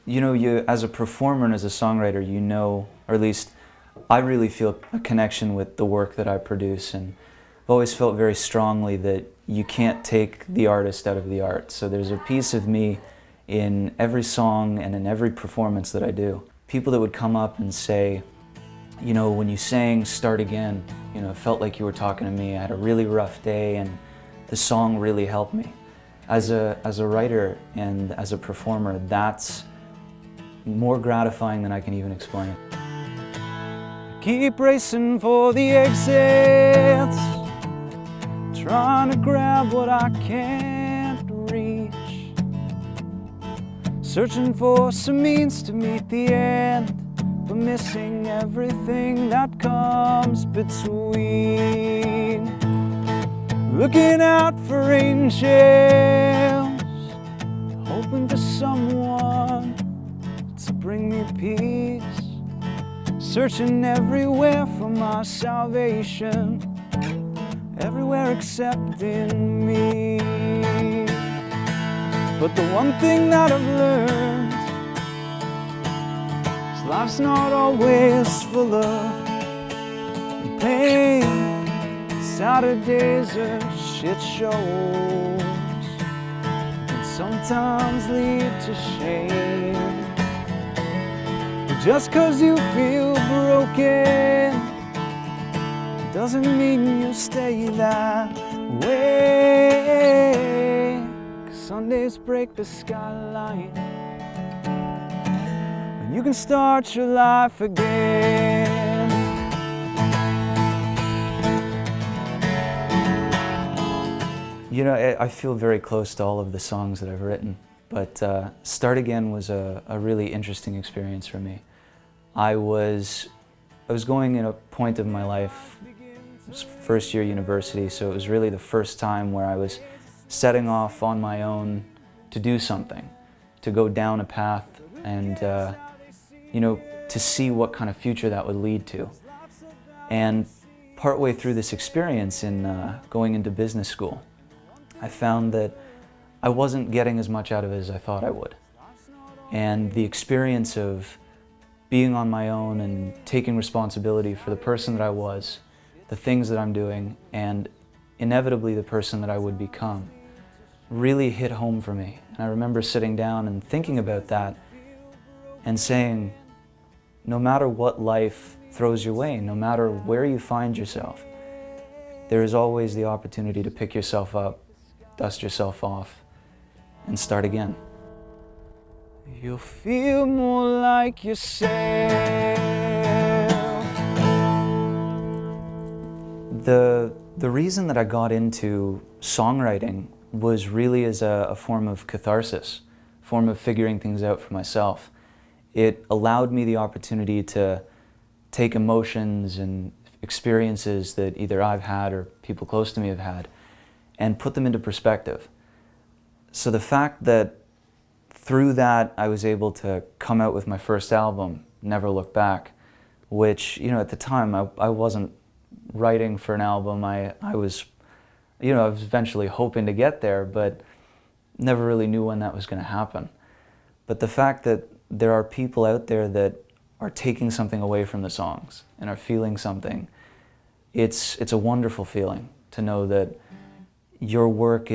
You know, you as a performer and as a songwriter, you know, or at least I really feel a connection with the work that I produce, and I've always felt very strongly that you can't take the artist out of the art. So there's a piece of me in every song and in every performance that I do. People that would come up and say, you know, when you sang Start Again, you know, it felt like you were talking to me. I had a really rough day and the song really helped me. As a writer and as a performer, that's more gratifying than I can even explain. Keep racing for the exits, trying to grab what I can't reach, searching for some means to meet the end, but missing everything that comes between. Looking out for angels, hoping for someone to bring me peace, searching everywhere for my salvation, everywhere except in me. But the one thing that I've learned is life's not always full of pain. Saturdays are shit shows and sometimes lead to shame. But just 'cause you feel broken doesn't mean you stay that way. 'Cause Sundays break the skyline and you can start your life again. You know, I feel very close to all of the songs that I've written, but Start Again was a really interesting experience for me. I was going in a point of my life, it was first year university, so it was really the first time where I was setting off on my own to do something, to go down a path and, you know, to see what kind of future that would lead to. And partway through this experience in going into business school, I found that I wasn't getting as much out of it as I thought I would. And the experience of being on my own and taking responsibility for the person that I was, the things that I'm doing, and inevitably the person that I would become, really hit home for me. And I remember sitting down and thinking about that and saying, no matter what life throws your way, no matter where you find yourself, there is always the opportunity to pick yourself up, dust yourself off, and start again. You'll feel more like yourself. The reason that I got into songwriting was really as a form of catharsis, a form of figuring things out for myself. It allowed me the opportunity to take emotions and experiences that either I've had or people close to me have had and put them into perspective. So the fact that through that I was able to come out with my first album, Never Look Back, which, you know, at the time I wasn't writing for an album. I was, you know, I was eventually hoping to get there, but never really knew when that was going to happen. But the fact that there are people out there that are taking something away from the songs and are feeling something, it's a wonderful feeling to know that your work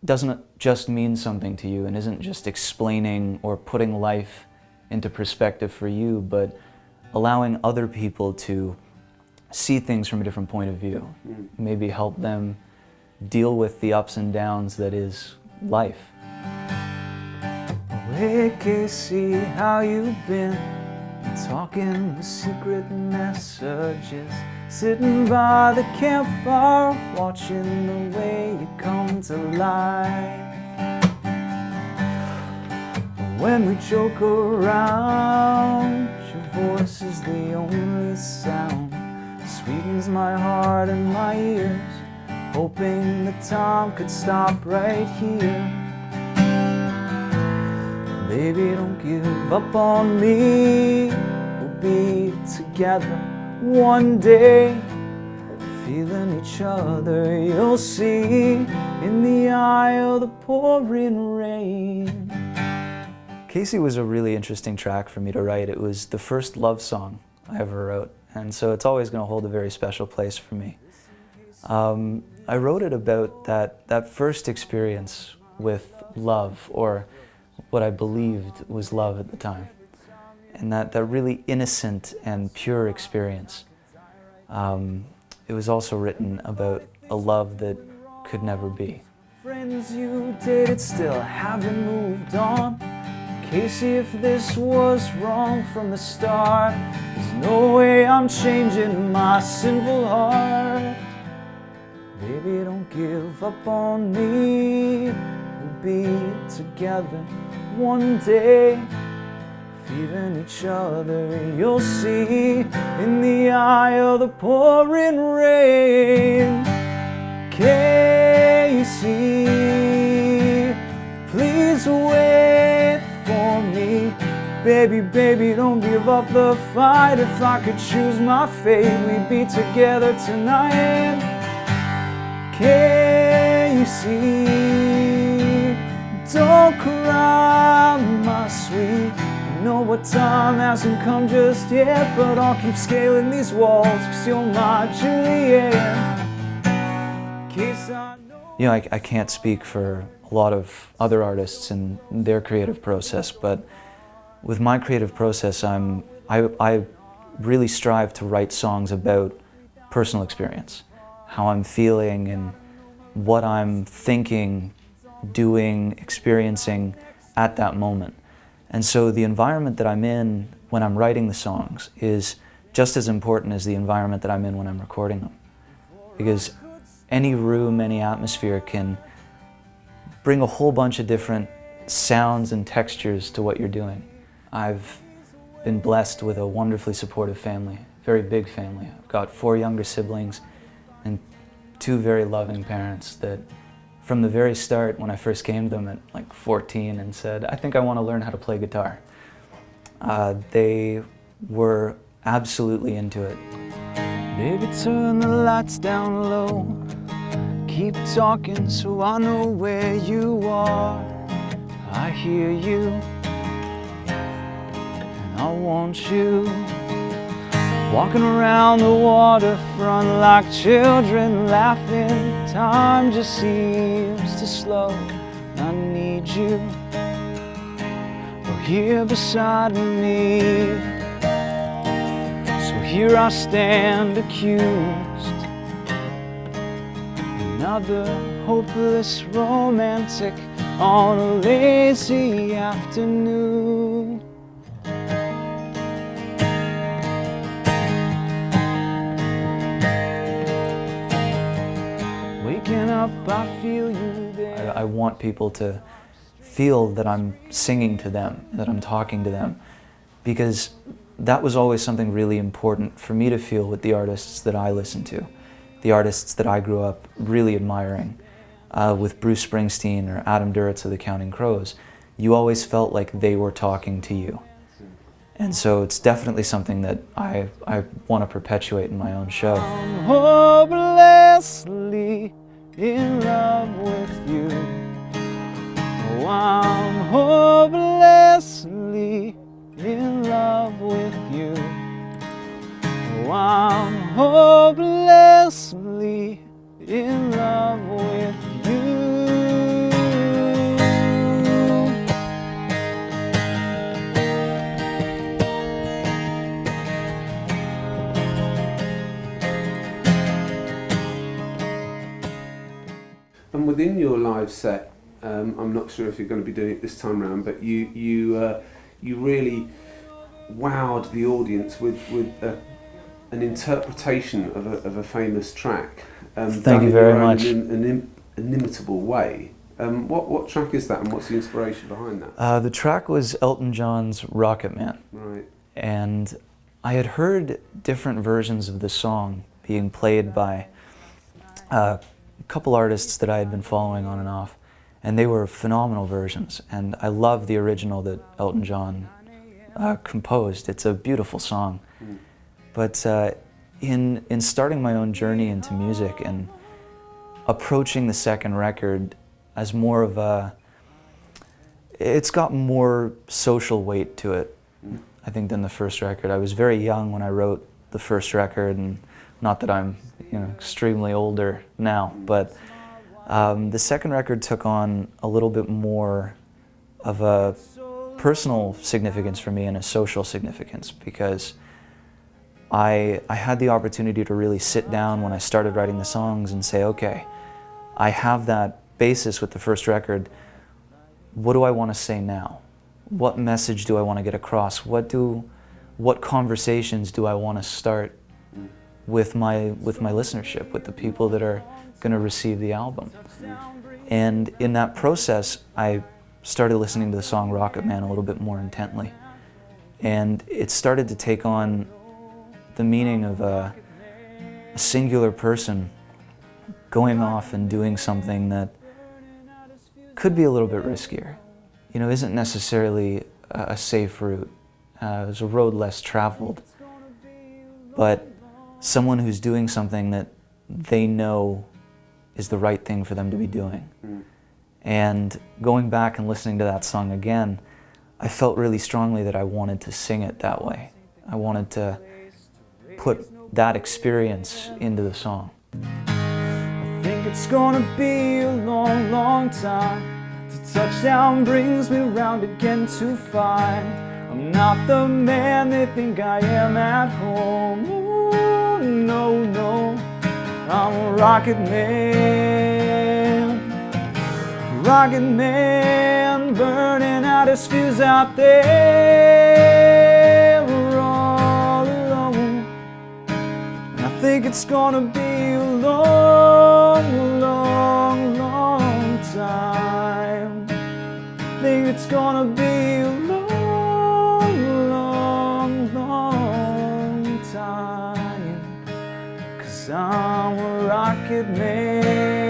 doesn't just mean something to you and isn't just explaining or putting life into perspective for you, but allowing other people to see things from a different point of view. Maybe help them deal with the ups and downs that is life. Hey Casey, how you been? Talking the secret messages, sitting by the campfire, watching the way you come to life. When we joke around, your voice is the only sound, sweetens my heart and my ears, hoping the time could stop right here. Baby, don't give up on me, we'll be together one day, feeling each other, you'll see, in the eye of the pouring rain. Casey was a really interesting track for me to write. It was the first love song I ever wrote, and so it's always going to hold a very special place for me. I wrote it about that first experience with love, or what I believed was love at the time, and that really innocent and pure experience. It was also written about a love that could never be. Friends you dated still haven't moved on. Casey, if this was wrong from the start, there's no way I'm changing my sinful heart. Baby, don't give up on me. We'll be together one day, feeding each other, you'll see, in the eye of the pouring rain. Casey, please wait for me. Baby, baby, don't give up the fight. If I could choose my fate, we'd be together tonight. Casey, don't cry, my sweet. I know what time hasn't come just yet, but I'll keep scaling these walls, 'cause you're my Juliet. You know, I can't speak for a lot of other artists and their creative process, but with my creative process, I really strive to write songs about personal experience, how I'm feeling and what I'm thinking, doing, experiencing at that moment. And so the environment that I'm in when I'm writing the songs is just as important as the environment that I'm in when I'm recording them. Because any room, any atmosphere can bring a whole bunch of different sounds and textures to what you're doing. I've been blessed with a wonderfully supportive family, very big family. I've got 4 younger siblings and 2 very loving parents that from the very start, when I first came to them at like 14 and said, I think I want to learn how to play guitar, they were absolutely into it. Baby, turn the lights down low. Keep talking so I know where you are. I hear you, and I want you. Walking around the waterfront like children laughing. Time just seems to slow. I need you. You're here beside me. So here I stand accused. Another hopeless romantic on a lazy afternoon. Waking up, I feel you there. I want people to feel that I'm singing to them, that I'm talking to them, because that was always something really important for me to feel with the artists that I listen to, the artists that I grew up really admiring. With Bruce Springsteen or Adam Duritz of the Counting Crows, you always felt like they were talking to you. And so it's definitely something that I want to perpetuate in my own show. I'm hopelessly in love with you. Oh, I'm hopelessly in love with you. Oh, I'm hopelessly in love with you. And within your live set, I'm not sure if you're going to be doing it this time around, but you really wowed the audience with an interpretation of a famous track. Thank you very much. In an inimitable way. What track is that, and what's the inspiration behind that? The track was Elton John's Rocket Man. Right. And I had heard different versions of the song being played by a couple artists that I had been following on and off, and they were phenomenal versions. And I love the original that Elton John composed. It's a beautiful song. Mm. But in starting my own journey into music and approaching the second record as more of it's got more social weight to it, I think, than the first record. I was very young when I wrote the first record, and not that I'm, you know, extremely older now, but the second record took on a little bit more of a personal significance for me and a social significance, because I had the opportunity to really sit down when I started writing the songs and say, okay, I have that basis with the first record. What do I want to say now? What message do I want to get across? What conversations do I want to start with my listenership, with the people that are going to receive the album? And in that process, I started listening to the song Rocket Man a little bit more intently. And it started to take on the meaning of a singular person going off and doing something that could be a little bit riskier. You know, isn't necessarily a safe route. It's a road less traveled. But someone who's doing something that they know is the right thing for them to be doing. And going back and listening to that song again, I felt really strongly that I wanted to sing it that way. I wanted to put that experience into the song. I think it's gonna be a long, long time till touchdown brings me round again to find I'm not the man they think I am at home. Ooh, no, no, I'm a rocket man. Rocket man, burning out his fuse out there all alone. And I think it's gonna be a long, long, long time. I think it's gonna be a long, long, long time. 'Cause I'm a rocket man.